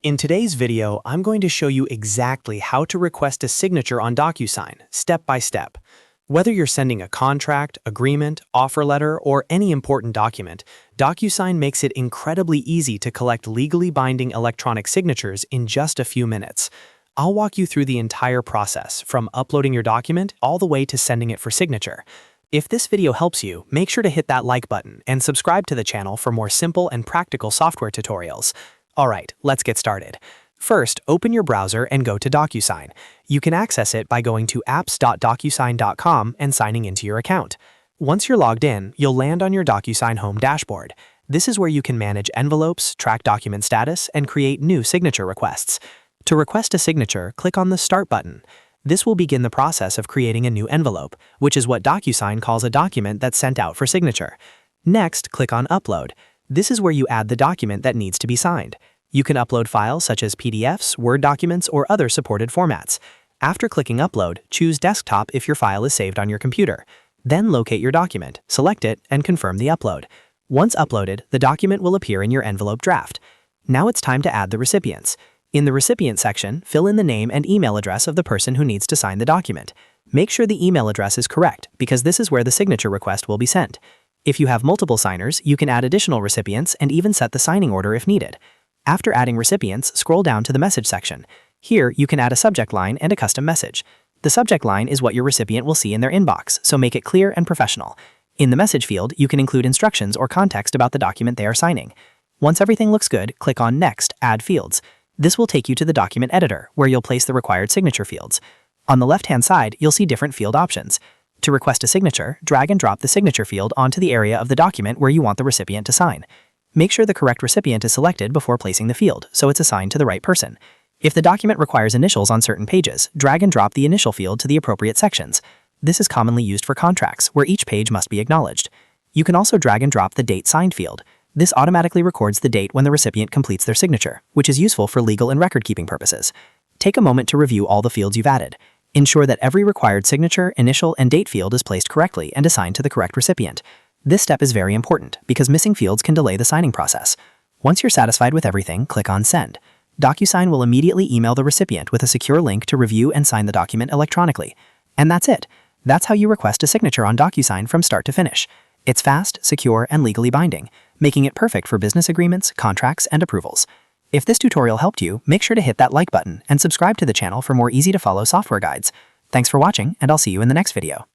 In today's video, I'm going to show you exactly how to request a signature on DocuSign, step by step. Whether you're sending a contract, agreement, offer letter, or any important document, DocuSign makes it incredibly easy to collect legally binding electronic signatures in just a few minutes. I'll walk you through the entire process, from uploading your document all the way to sending it for signature. If this video helps you, make sure to hit that like button and subscribe to the channel for more simple and practical software tutorials. Alright, let's get started. First, open your browser and go to DocuSign. You can access it by going to apps.docusign.com and signing into your account. Once you're logged in, you'll land on your DocuSign home dashboard. This is where you can manage envelopes, track document status, and create new signature requests. To request a signature, click on the Start button. This will begin the process of creating a new envelope, which is what DocuSign calls a document that's sent out for signature. Next, click on Upload. This is where you add the document that needs to be signed. You can upload files such as PDFs, Word documents, or other supported formats. After clicking Upload, choose Desktop if your file is saved on your computer. Then locate your document, select it, and confirm the upload. Once uploaded, the document will appear in your envelope draft. Now it's time to add the recipients. In the recipient section, fill in the name and email address of the person who needs to sign the document. Make sure the email address is correct, because this is where the signature request will be sent. If you have multiple signers, you can add additional recipients and even set the signing order if needed. After adding recipients, scroll down to the message section. Here, you can add a subject line and a custom message. The subject line is what your recipient will see in their inbox, so make it clear and professional. In the message field, you can include instructions or context about the document they are signing. Once everything looks good, click on Next, Add Fields. This will take you to the document editor, where you'll place the required signature fields. On the left-hand side, you'll see different field options. To request a signature, drag and drop the signature field onto the area of the document where you want the recipient to sign. Make sure the correct recipient is selected before placing the field, so it's assigned to the right person. If the document requires initials on certain pages, drag and drop the initial field to the appropriate sections. This is commonly used for contracts, where each page must be acknowledged. You can also drag and drop the Date Signed field. This automatically records the date when the recipient completes their signature, which is useful for legal and record-keeping purposes. Take a moment to review all the fields you've added. Ensure that every required signature, initial, and date field is placed correctly and assigned to the correct recipient. This step is very important because missing fields can delay the signing process. Once you're satisfied with everything, click on Send. DocuSign will immediately email the recipient with a secure link to review and sign the document electronically. And that's it. That's how you request a signature on DocuSign from start to finish. It's fast, secure, and legally binding, making it perfect for business agreements, contracts, and approvals. If this tutorial helped you, make sure to hit that like button and subscribe to the channel for more easy-to-follow software guides. Thanks for watching, and I'll see you in the next video.